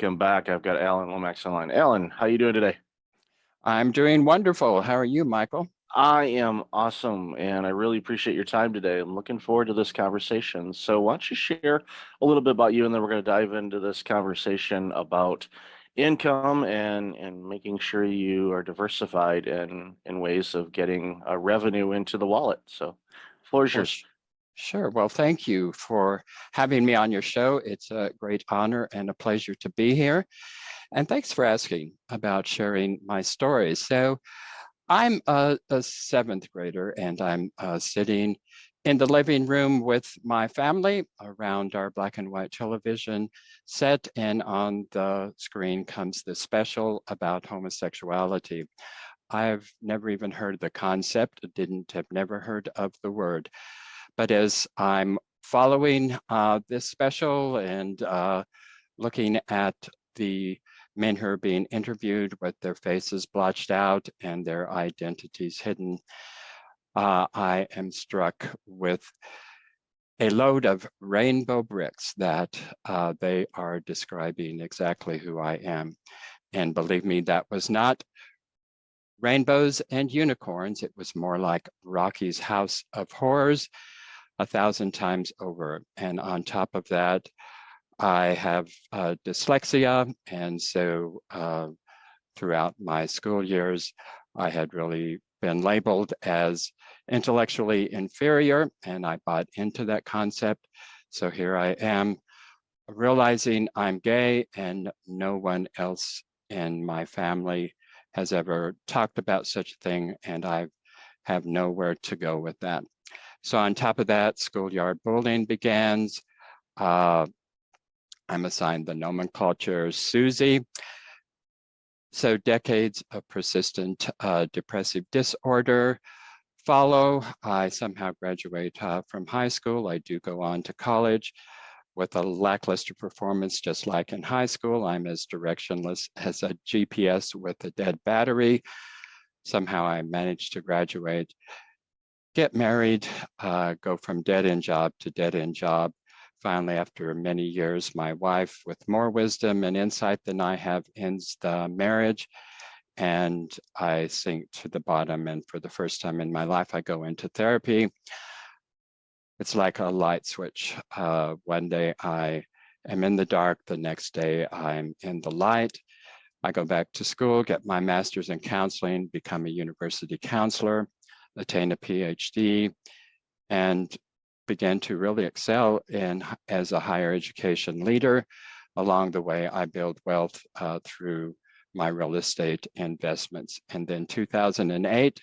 welcome back. I've got Alan Lomax online. Alan, how you doing today? I'm doing wonderful. How are you, Michael? I am awesome, and I really appreciate your time today. I'm looking forward to this conversation. So, why don't you share a little bit about you, and then we're going to dive into this conversation about income and making sure you are diversified in ways of getting revenue into the wallet. So, floor is Well, yours. sure. Well, thank you for having me on your show. It's a great honor and a pleasure to be here. And thanks for asking about sharing my stories. So, I'm a seventh grader, and I'm sitting in the living room with my family around our black and white television set, and on the screen comes the special about homosexuality. I've never even heard the concept, have never heard of the word. But as I'm following this special and looking at the men who are being interviewed with their faces blotched out and their identities hidden, I am struck with a load of rainbow bricks that they are describing exactly who I am. And believe me, that was not rainbows and unicorns. It was more like Rocky's House of Horrors 1,000 times over. And on top of that, I have dyslexia. And so throughout my school years, I had really been labeled as intellectually inferior, and I bought into that concept. So here I am realizing I'm gay, and no one else in my family has ever talked about such a thing, and I have nowhere to go with that. So on top of that, schoolyard bullying begins. I'm assigned the nomenclature Susie. So decades of persistent depressive disorder follow. I somehow graduate from high school. I do go on to college with a lackluster performance, just like in high school. I'm as directionless as a GPS with a dead battery. Somehow I managed to graduate, get married, go from dead-end job to dead-end job. Finally, after many years, my wife, with more wisdom and insight than I have, ends the marriage, and I sink to the bottom. And for the first time in my life, I go into therapy. It's like a light switch. One day I am in the dark, the next day I'm in the light. I go back to school, get my master's in counseling, become a university counselor, attain a PhD, and began to really excel as a higher education leader. Along the way, I build wealth through my real estate investments. And then 2008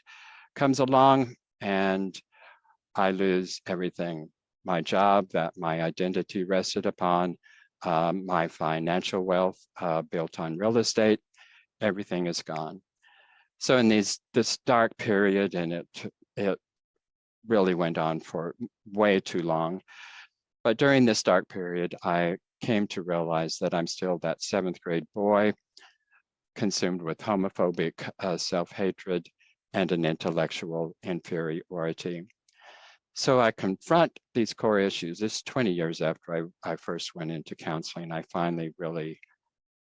comes along, and I lose everything. My job that my identity rested upon, my financial wealth built on real estate, everything is gone. So in this dark period, and it really went on for way too long. But during this dark period, I came to realize that I'm still that seventh grade boy consumed with homophobic self-hatred and an intellectual inferiority. So I confront these core issues. This is 20 years after I first went into counseling. I finally really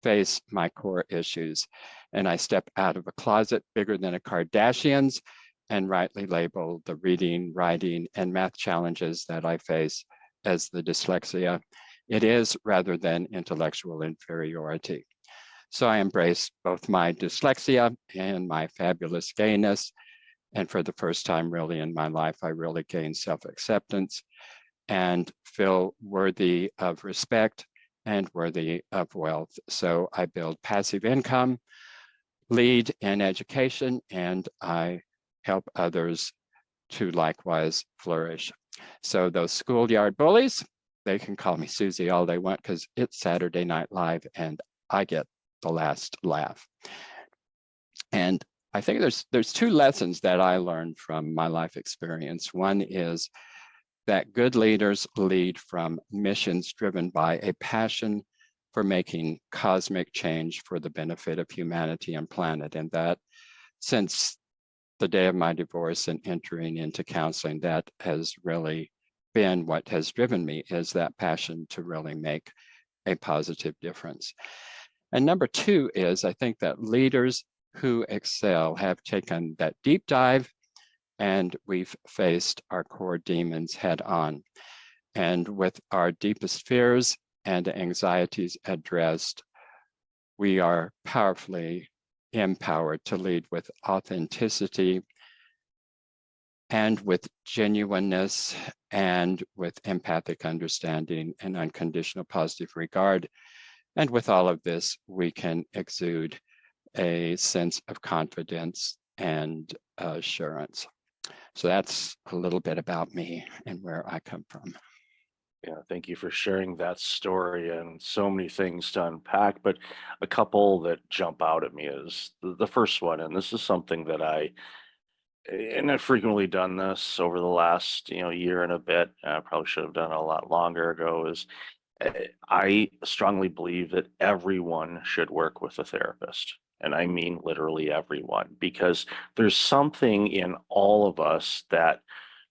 face my core issues, and I step out of a closet bigger than a Kardashian's and rightly label the reading, writing, and math challenges that I face as the dyslexia it is, rather than intellectual inferiority. So I embrace both my dyslexia and my fabulous gayness. And for the first time really in my life, I really gained self-acceptance and feel worthy of respect and worthy of wealth. So I build passive income, lead in education, and I help others to likewise flourish. So those schoolyard bullies, they can call me Susie all they want because it's Saturday Night Live and I get the last laugh. And I think there's two lessons that I learned from my life experience. One is that good leaders lead from missions driven by a passion for making cosmic change for the benefit of humanity and planet. And that since the day of my divorce and entering into counseling, that has really been what has driven me, is that passion to really make a positive difference. And number two is, I think that leaders who excel have taken that deep dive and we've faced our core demons head on. And with our deepest fears and anxieties addressed, we are powerfully empowered to lead with authenticity and with genuineness and with empathic understanding and unconditional positive regard. And with all of this, we can exude a sense of confidence and assurance. So that's a little bit about me and where I come from. Yeah, thank you for sharing that story, and so many things to unpack. But a couple that jump out at me is the first one, and this is something that I've frequently done this over the last, year and a bit. I probably should have done it a lot longer ago. Is I strongly believe that everyone should work with a therapist. And I mean literally everyone, because there's something in all of us that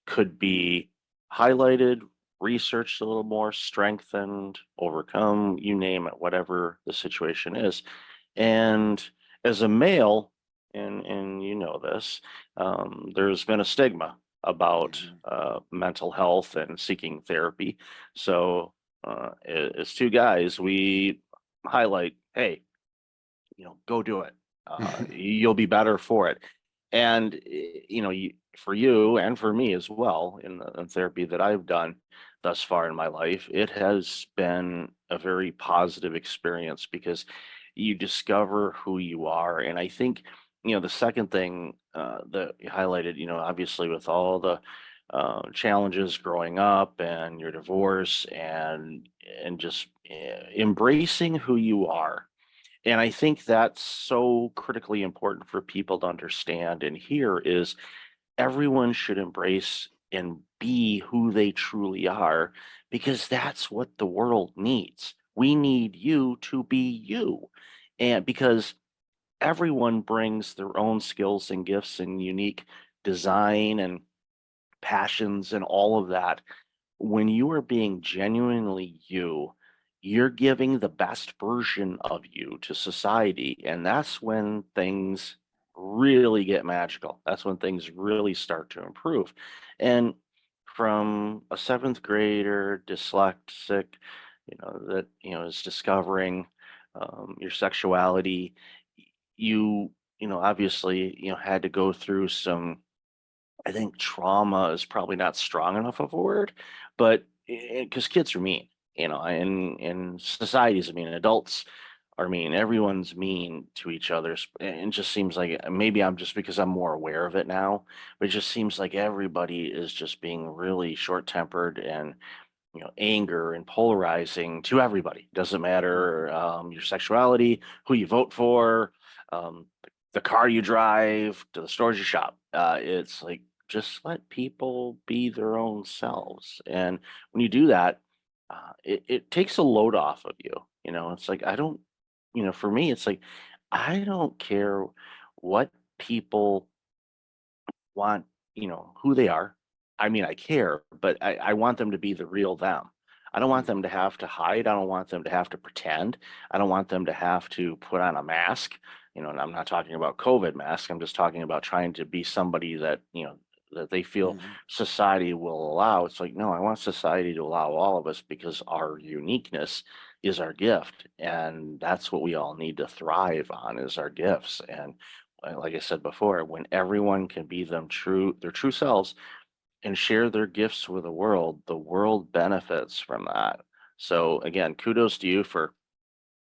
could be highlighted, researched a little more, strengthened, overcome, you name it, whatever the situation is. And as a male, and you know this, there's been a stigma about mental health and seeking therapy. So as two guys, we highlight, hey, go do it. You'll be better for it. And for you and for me as well, in the therapy that I've done thus far in my life, it has been a very positive experience because you discover who you are. And I think, the second thing that you highlighted, obviously with all the challenges growing up and your divorce and just embracing who you are. And I think that's so critically important for people to understand and hear is everyone should embrace and be who they truly are because that's what the world needs. We need you to be you. And because everyone brings their own skills and gifts and unique design and passions and all of that when you are being genuinely you, you're giving the best version of you to society. And that's when things really get magical. That's when things really start to improve. And from a seventh grader, dyslexic, that, is discovering your sexuality, you, obviously, had to go through some I think trauma is probably not strong enough of a word, but because kids are mean, and societies are mean, and adults are mean. Everyone's mean to each other, and it just seems like maybe I'm just because I'm more aware of it now, but it just seems like everybody is just being really short-tempered and anger and polarizing to everybody. Doesn't matter your sexuality, who you vote for, the car you drive, to the stores you shop. It's like just let people be their own selves, and when you do that, it takes a load off of you. It's like I don't, for me, it's like I don't care what people want, who they are. I mean, I care, but I want them to be the real them. I don't want them to have to hide. I don't want them to have to pretend. I don't want them to have to put on a mask. And I'm not talking about COVID mask. I'm just talking about trying to be somebody that, that they feel Mhm. society will allow. It's like, no, I want society to allow all of us because our uniqueness is our gift. And that's what we all need to thrive on is our gifts. And like I said before, when everyone can be their true selves and share their gifts with the world benefits from that. So again, kudos to you for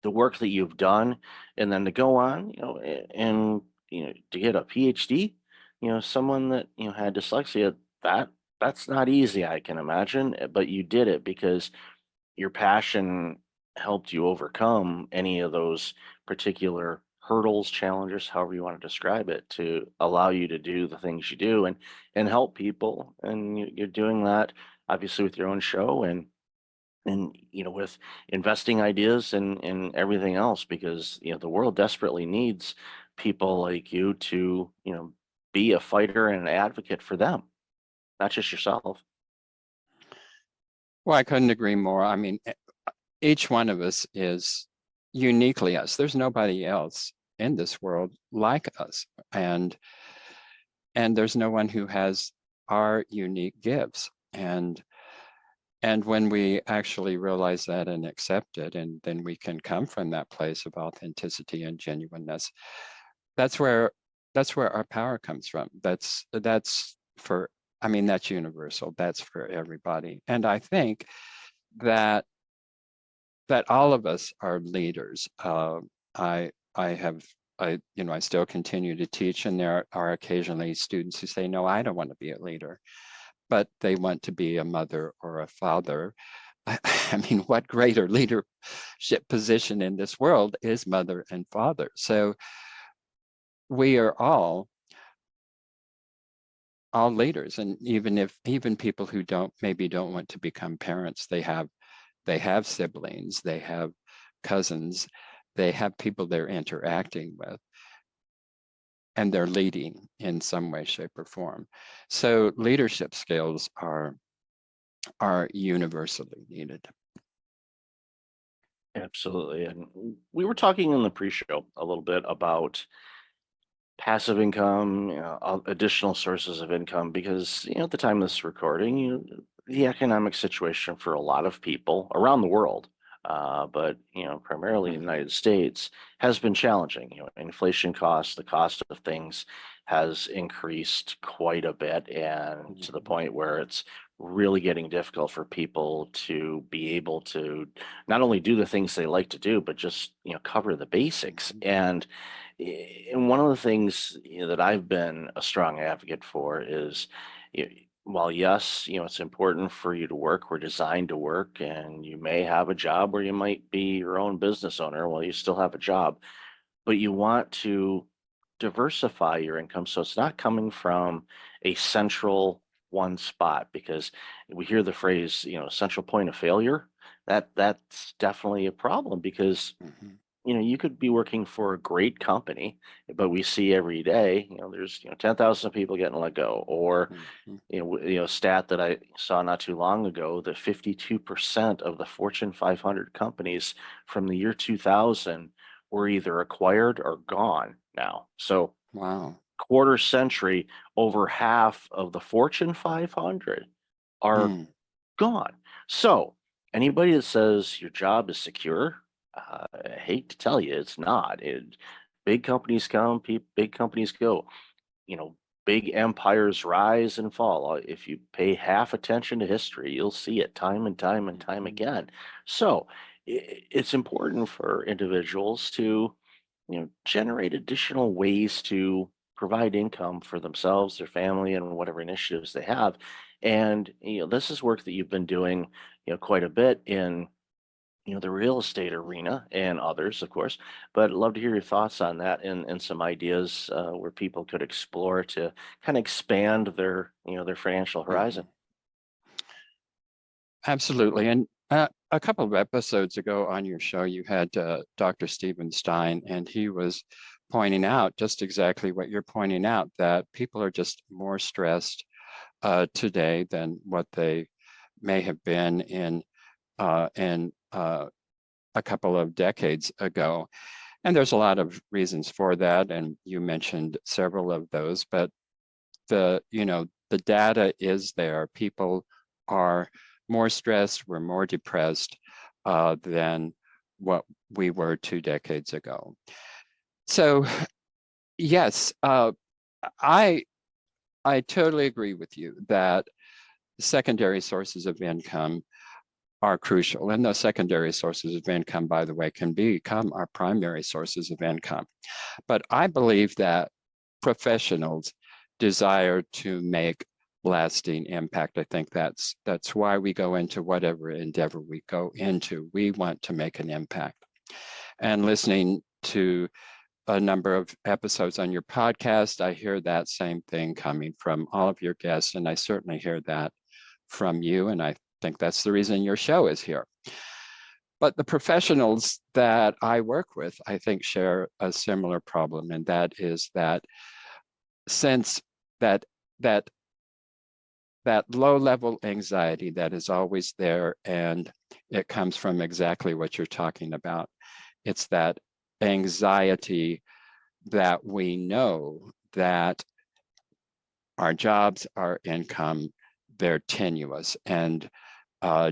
the work that you've done, and then to go on, and to get a PhD, someone that had dyslexia, that's not easy, I can imagine, but you did it because your passion helped you overcome any of those particular hurdles, challenges, however you want to describe it, to allow you to do the things you do and help people. And you're doing that obviously with your own show and with investing ideas and everything else because the world desperately needs people like you to be a fighter and an advocate for them, not just yourself. Well, I couldn't agree more. I mean, each one of us is uniquely us. There's nobody else in this world like us. And there's no one who has our unique gifts. And when we actually realize that and accept it, and then we can come from that place of authenticity and genuineness, that's where our power comes from. That's for, I mean, that's universal. That's for everybody. And I think that all of us are leaders. I have, I still continue to teach, and there are occasionally students who say, no, I don't want to be a leader, but they want to be a mother or a father. I mean, what greater leadership position in this world is mother and father? So we are all leaders. And even people who maybe don't want to become parents, they have siblings, they have cousins, they have people they're interacting with, and they're leading in some way, shape, or form. So leadership skills are universally needed. Absolutely. And we were talking in the pre-show a little bit about passive income, additional sources of income, because at the time of this recording, the economic situation for a lot of people around the world, but primarily in the United States, has been challenging. Inflation costs, the cost of things has increased quite a bit, and to the point where it's really getting difficult for people to be able to not only do the things they like to do, but just cover the basics. And one of the things that I've been a strong advocate for is, while yes, it's important for you to work, we're designed to work, and you may have a job where you might be your own business owner while you still have a job, but you want to diversify your income so it's not coming from a central one spot, because we hear the phrase, central point of failure. That's definitely a problem, because Mhm. you could be working for a great company, but we see every day, there's 10,000 people getting let go, or Mhm. stat that I saw not too long ago that 52% of the Fortune 500 companies from the year 2000 were either acquired or gone now. So Wow. quarter century, over half of the Fortune 500 are Mm. gone. So anybody that says your job is secure, I hate to tell you, it's not. Big companies come, big companies go. You know, Big empires rise and fall. If you pay half attention to history, you'll see it time and time and time Mhm. again. So it's important for individuals to, generate additional ways to provide income for themselves, their family, and whatever initiatives they have. And this is work that you've been doing, quite a bit in the real estate arena and others, of course. But I'd love to hear your thoughts on that, and some ideas where people could explore to kind of expand their financial horizon. Mhm. Absolutely. And a couple of episodes ago on your show, you had Dr. Stephen Stein, and he was pointing out just exactly what you're pointing out, that people are just more stressed today than what they may have been in a couple of decades ago. And there's a lot of reasons for that, and you mentioned several of those, but the data is there. People are more stressed, we're more depressed than what we were 2 decades ago. So yes, I totally agree with you that secondary sources of income are crucial. And those secondary sources of income, by the way, can become our primary sources of income. But I believe that professionals desire to make lasting impact. I think that's why we go into whatever endeavor we go into. We want to make an impact. And listening to a number of episodes on your podcast, I hear that same thing coming from all of your guests, and I certainly hear that from you, and I think that's the reason your show is here. But the professionals that I work with, I think, share a similar problem, and that is that sense that that that low level anxiety that is always there, and it comes from exactly what you're talking about. It's that anxiety that we know that our jobs, our income, they're tenuous, and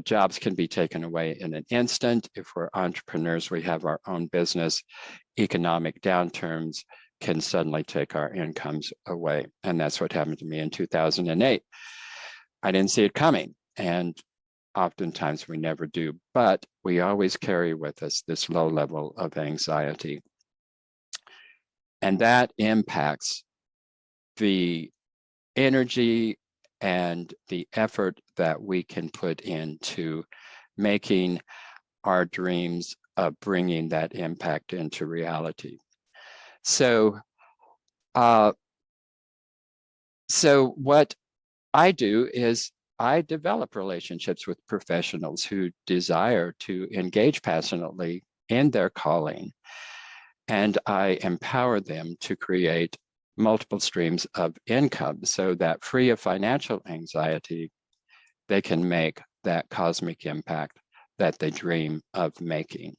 jobs can be taken away in an instant. If we're entrepreneurs, we have our own business, economic downturns can suddenly take our incomes away. And that's what happened to me in 2008. I didn't see it coming. And oftentimes we never do, but we always carry with us this low level of anxiety. And that impacts the energy and the effort that we can put into making our dreams of bringing that impact into reality. So, so what I do is I develop relationships with professionals who desire to engage passionately in their calling, and I empower them to create multiple streams of income so that free of financial anxiety, they can make that cosmic impact that they dream of making.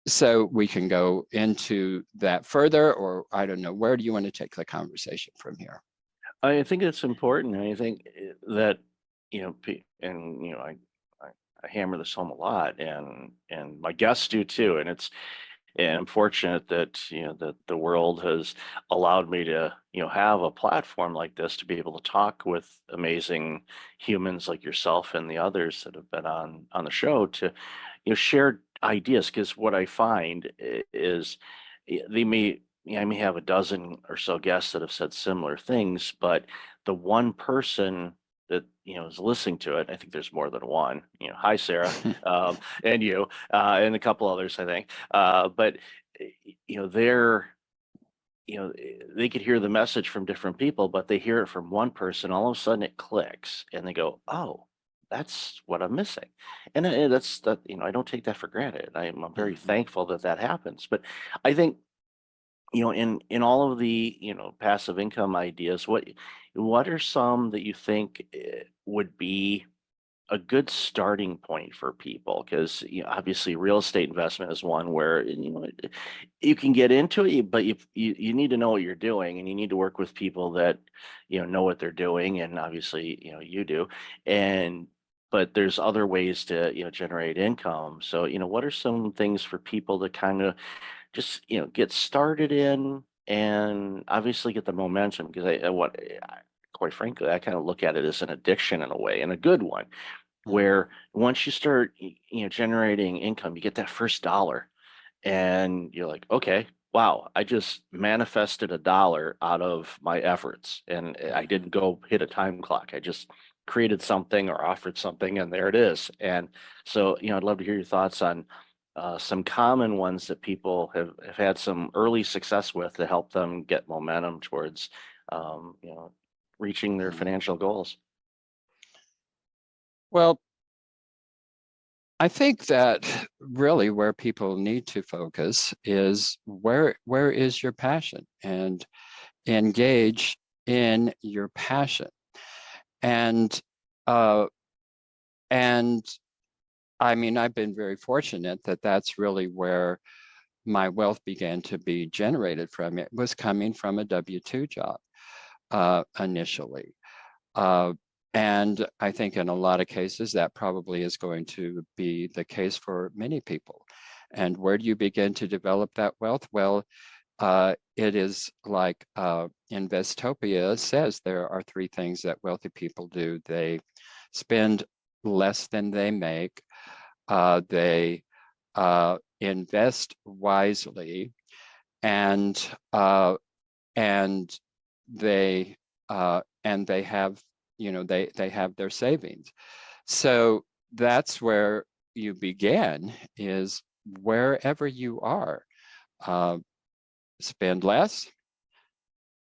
So we can go into that further, or I don't know, where do you want to take the conversation from here? I think it's important. I think that, I hammer this home a lot, and my guests do too. And I'm fortunate that, that the world has allowed me to, have a platform like this to be able to talk with amazing humans like yourself and the others that have been on the show to, share ideas. Because what I find is they may, I may have a dozen or so guests that have said similar things, but the one person that is listening to it, I think there's more than one. Hi Sarah, and you, and a couple others, I think. But they're they could hear the message from different people, but they hear it from one person. All of a sudden, it clicks, and they go, "Oh, that's what I'm missing." And that's that. I don't take that for granted. I'm very thankful that that happens. But I think in all of the passive income ideas, what are some that you think would be a good starting point for people? Because obviously real estate investment is one where you can get into it, but you need to know what you're doing, and you need to work with people that know what they're doing, and obviously you do. And but there's other ways to generate income. So what are some things for people to kind of just get started in, and obviously get the momentum? Because quite frankly, I kind of look at it as an addiction in a way, and a good one, where once you start generating income, you get that first dollar, and you're like, okay, wow, I just manifested a dollar out of my efforts, and I didn't go hit a time clock. I just created something or offered something, and there it is. And so I'd love to hear your thoughts on some common ones that people have had some early success with to help them get momentum towards reaching their financial goals. Well, I think that really where people need to focus is where is your passion, and engage in your passion. And and I mean, I've been very fortunate that that's really where my wealth began to be generated from. It was coming from a W-2 job initially. Uh, and I think in a lot of cases, that probably is going to be the case for many people. And where do you begin to develop that wealth? Well, it is like Investopia says, there are three things that wealthy people do. They spend less than they make. They invest wisely, and and they have they have their savings. So that's where you begin, is wherever you are. Spend less,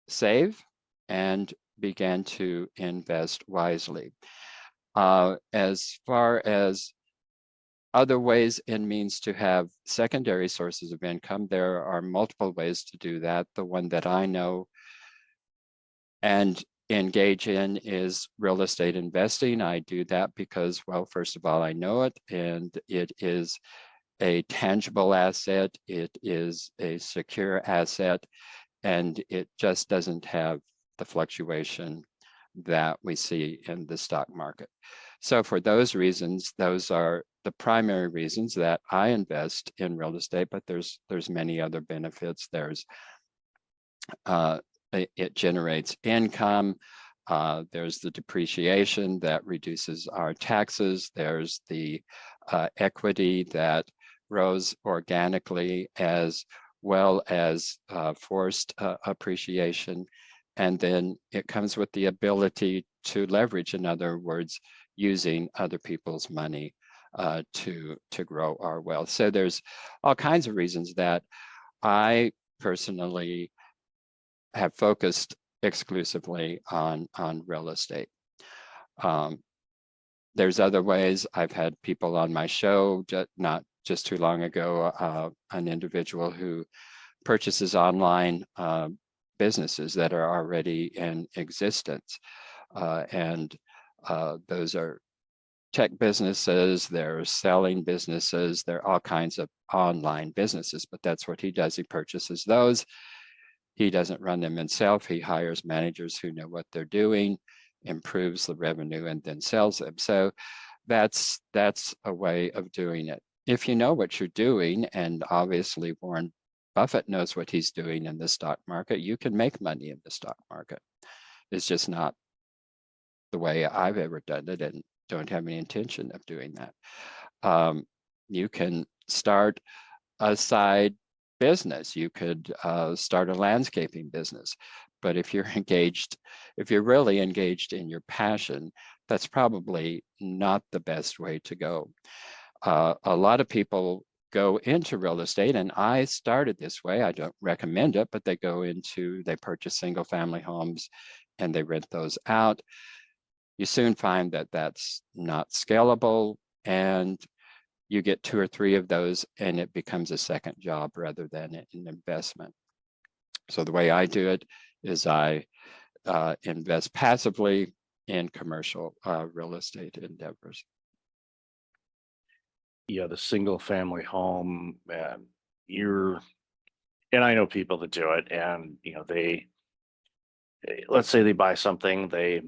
save, and begin to invest wisely. As far as other ways and means to have secondary sources of income, there are multiple ways to do that. The one that I know and engage in is real estate investing. I do that because, well, first of all, I know it, and it is a tangible asset. It is a secure asset, and it just doesn't have the fluctuation that we see in the stock market. So for those reasons, those are the primary reasons that I invest in real estate, but there's many other benefits. There's it generates income. There's the depreciation that reduces our taxes. There's the equity that grows organically, as well as forced appreciation. And then it comes with the ability to leverage, in other words, using other people's money to grow our wealth. So there's all kinds of reasons that I personally have focused exclusively on real estate. There's other ways. I've had people on my show, not just too long ago, an individual who purchases online businesses that are already in existence. And those are tech businesses, they're selling businesses, there are all kinds of online businesses, but that's what he does. He purchases those. He doesn't run them himself. He hires managers who know what they're doing, improves the revenue, and then sells them. So that's a way of doing it. If you know what you're doing, and obviously Warren Buffett knows what he's doing in the stock market, you can make money in the stock market. It's just not the way I've ever done it, and don't have any intention of doing that. You can start a side business. You could start a landscaping business. But if you're really engaged in your passion, that's probably not the best way to go. A lot of people go into real estate, and I started this way. I don't recommend it, but they purchase single family homes and they rent those out. You soon find that that's not scalable, and you get 2 or 3 of those and it becomes a second job rather than an investment. So the way I do it is I invest passively in commercial real estate endeavors. Yeah, the single family home, and and I know people that do it, and let's say they buy something, they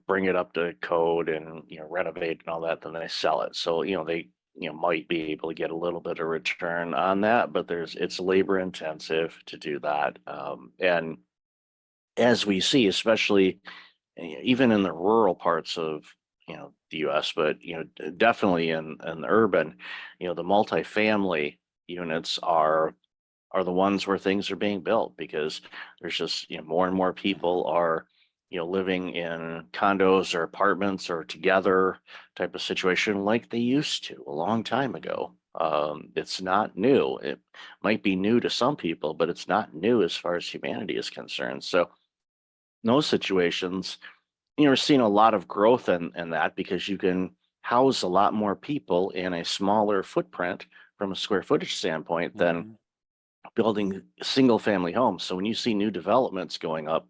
bring it up to code and renovate and all that, then they sell it. So they might be able to get a little bit of return on that, but it's labor intensive to do that. And as we see, especially even in the rural parts of the US, but definitely in the urban, the multifamily units are the ones where things are being built, because there's just more and more people are living in condos or apartments or together type of situation like they used to a long time ago. It's not new. It might be new to some people, but it's not new as far as humanity is concerned. So in those situations, you're seeing a lot of growth in that, because you can house a lot more people in a smaller footprint from a square footage standpoint than building single family homes. So when you see new developments going up,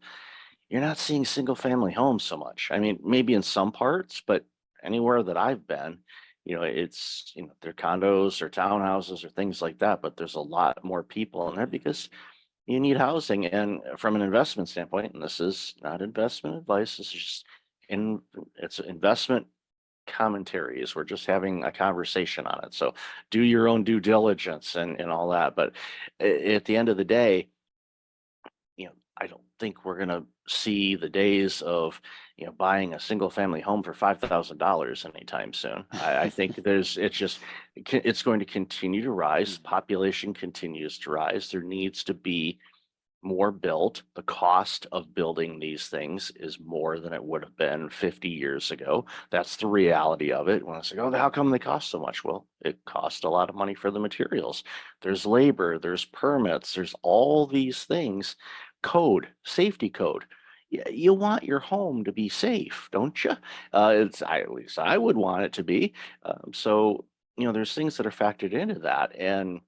you're not seeing single family homes so much. I mean, maybe in some parts, but anywhere that I've been, it's, they're condos or townhouses or things like that, but there's a lot more people in there because you need housing. And from an investment standpoint, and this is not investment advice, this is just it's investment commentaries. We're just having a conversation on it. So do your own due diligence and all that. But at the end of the day, I don't think we're going to see the days of, buying a single family home for $5,000 anytime soon. I think it's going to continue to rise. Population continues to rise. There needs to be more built. The cost of building these things is more than it would have been 50 years ago. That's the reality of it. When it's like, oh, how come they cost so much? Well, it cost a lot of money for the materials. There's labor, there's permits, there's all these things. Code, safety code. You want your home to be safe, don't you? At least I would want it to be. So, there's things that are factored into that. And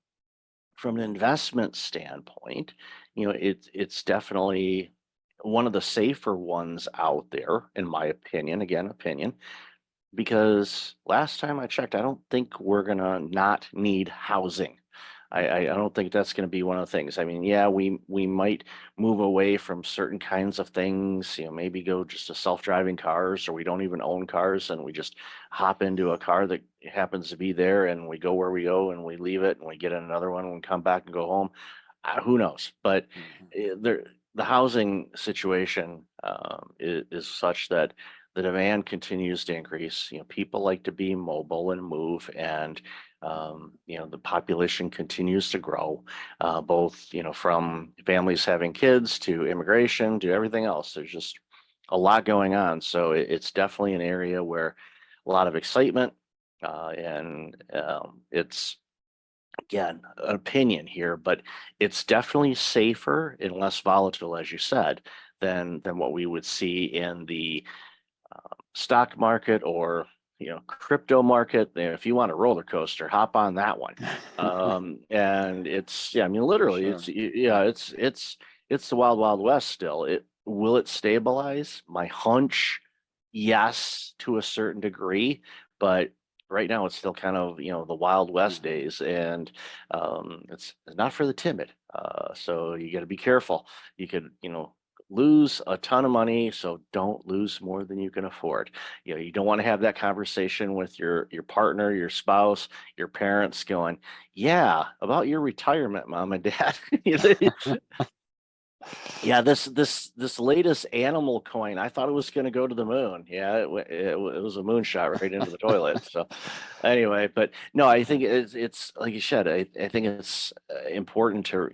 from an investment standpoint, it's definitely one of the safer ones out there, in my opinion, again, opinion, because last time I checked, I don't think we're gonna not need housing. I don't think that's gonna be one of the things. I mean, yeah, we might move away from certain kinds of things, maybe go just to self-driving cars, or we don't even own cars and we just hop into a car that happens to be there and we go where we go and we leave it and we get in another one and we come back and go home. Who knows? But Mhm. the housing situation is such that the demand continues to increase. People like to be mobile and move, and the population continues to grow, both from families having kids to immigration to everything else. There's just a lot going on, so it's definitely an area where a lot of excitement, and it's again, an opinion here, but it's definitely safer and less volatile, as you said, than what we would see in the stock market or crypto market. If you want a roller coaster, hop on that one. And it's yeah, I mean For literally, sure. yeah, it's the wild wild west still. It will it stabilize? My hunch, yes, to a certain degree, but right now it's still kind of the wild west Mhm. days, and it's not for the timid. So you got to be careful. You could lose a ton of money, so don't lose more than you can afford. You don't want to have that conversation with your partner, your spouse, your parents going, yeah, about your retirement, mom and dad. Yeah, this latest animal coin, I thought it was going to go to the moon. Yeah, it was a moonshot right into the toilet. So anyway, but no, I think it's like you said, I think it's important to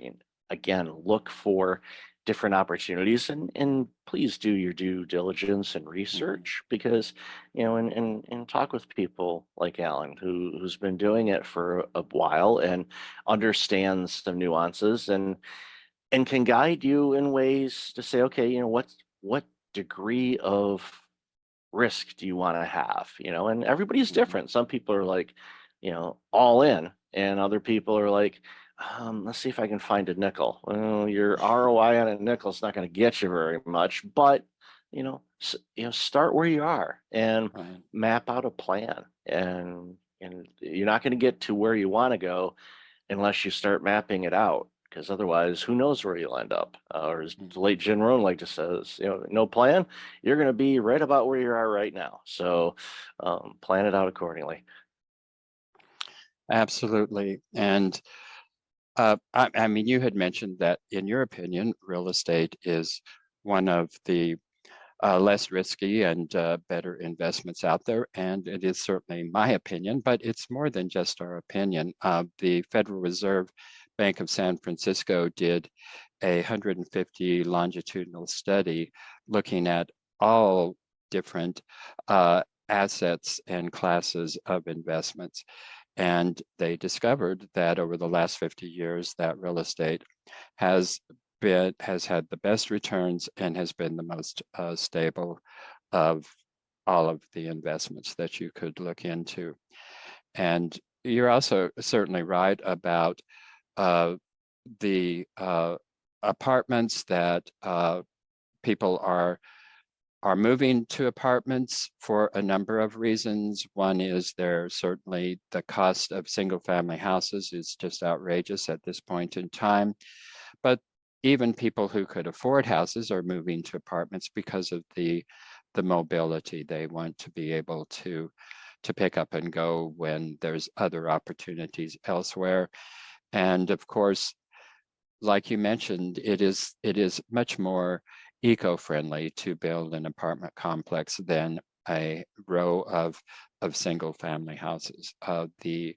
again look for different opportunities, and please do your due diligence and Mhm. research, because and talk with people like Alan who's been doing it for a while and understands the nuances, and can guide you in ways to say, okay, what degree of risk do you want to have? And everybody's Mhm. different. Some people are like, all in, and other people are like, let's see if I can find a nickel. Well, your ROI on a nickel is not going to get you very much, but start where you are and Right. map out a plan, and you're not going to get to where you want to go unless you start mapping it out. Because otherwise, who knows where you'll end up? Or as the Mhm. late Jim Rohn like to says, no plan, you're going to be right about where you are right now. So plan it out accordingly. Absolutely. And I mean, you had mentioned that in your opinion, real estate is one of the less risky and better investments out there. And it is certainly my opinion, but it's more than just our opinion. The Federal Reserve Bank of San Francisco did a 150 longitudinal study looking at all different assets and classes of investments. And they discovered that over the last 50 years, that real estate has has had the best returns and has been the most stable of all of the investments that you could look into. And you're also certainly right about the apartments that people are moving to apartments for a number of reasons. One is there certainly the cost of single family houses is just outrageous at this point in time. But even people who could afford houses are moving to apartments because of the mobility. They want to be able to pick up and go when there's other opportunities elsewhere. And of course, like you mentioned, it is much more eco-friendly to build an apartment complex than a row of single family houses. The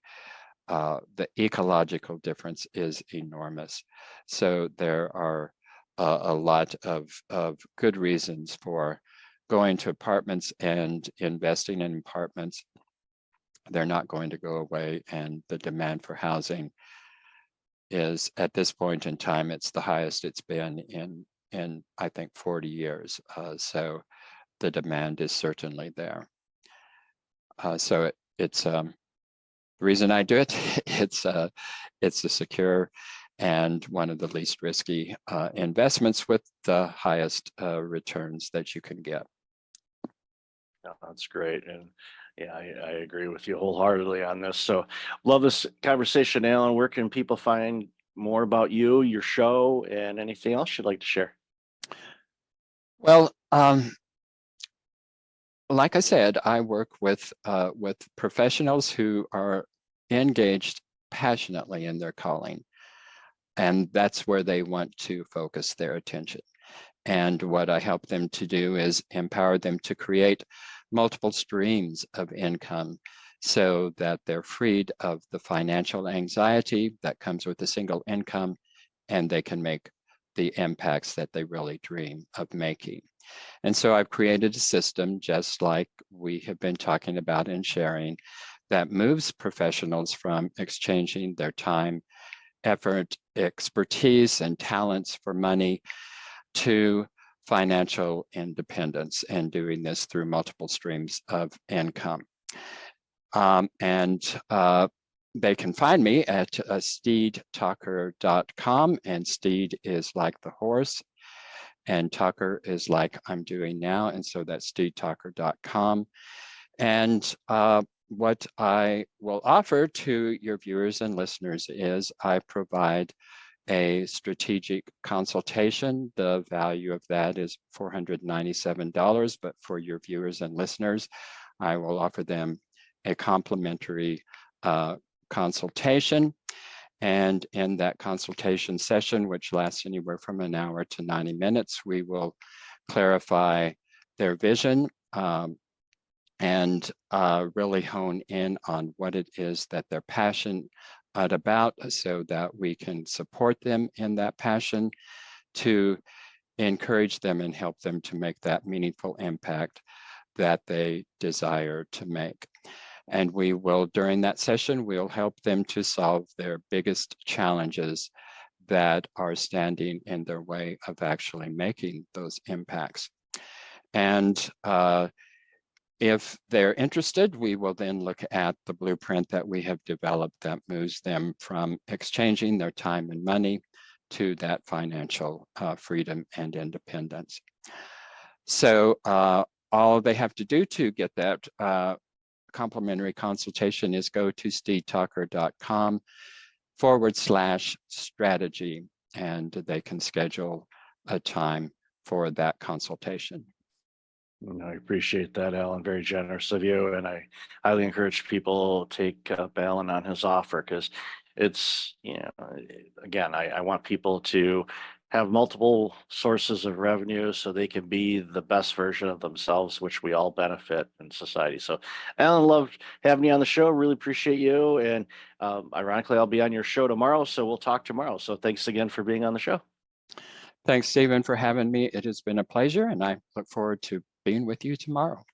ecological difference is enormous. So there are a lot of good reasons for going to apartments and investing in apartments. They're not going to go away, and the demand for housing is at this point in time, it's the highest it's been in I think 40 years. So the demand is certainly there. It's the reason I do it. It's a secure and one of the least risky investments with the highest returns that you can get. Yeah, that's great. And yeah, I agree with you wholeheartedly on this. So love this conversation, Alan. Where can people find more about you, your show, and anything else you'd like to share? Well, like I said, I work with professionals who are engaged passionately in their calling, and that's where they want to focus their attention. And what I help them to do is empower them to create multiple streams of income so that they're freed of the financial anxiety that comes with a single income, and they can make the impacts that they really dream of making. And so I've created a system, just like we have been talking about and sharing, that moves professionals from exchanging their time, effort, expertise, and talents for money to financial independence, and doing this through multiple streams of income. They can find me at steedtalker.com, and Steed is like the horse, and Talker is like I'm doing now, and so that's steedtalker.com. And what I will offer to your viewers and listeners is I provide a strategic consultation. The value of that is $497, but for your viewers and listeners, I will offer them a complimentary consultation. And in that consultation session, which lasts anywhere from an hour to 90 minutes, we will clarify their vision and really hone in on what it is that they're passionate about, so that we can support them in that passion, to encourage them and help them to make that meaningful impact that they desire to make. And we will, during that session, we'll help them to solve their biggest challenges that are standing in their way of actually making those impacts. And if they're interested, we will then look at the blueprint that we have developed that moves them from exchanging their time and money to that financial freedom and independence. So all they have to do to get that complimentary consultation is go to steedtalker.com/strategy, and they can schedule a time for that consultation. I appreciate that, Alan. Very generous of you. And I highly encourage people to take up Alan on his offer, because it's, again, I want people to have multiple sources of revenue so they can be the best version of themselves, which we all benefit in society. So, Alan, loved having you on the show. Really appreciate you. And ironically, I'll be on your show tomorrow. So we'll talk tomorrow. So thanks again for being on the show. Thanks, Stephen, for having me. It has been a pleasure, and I look forward to being with you tomorrow.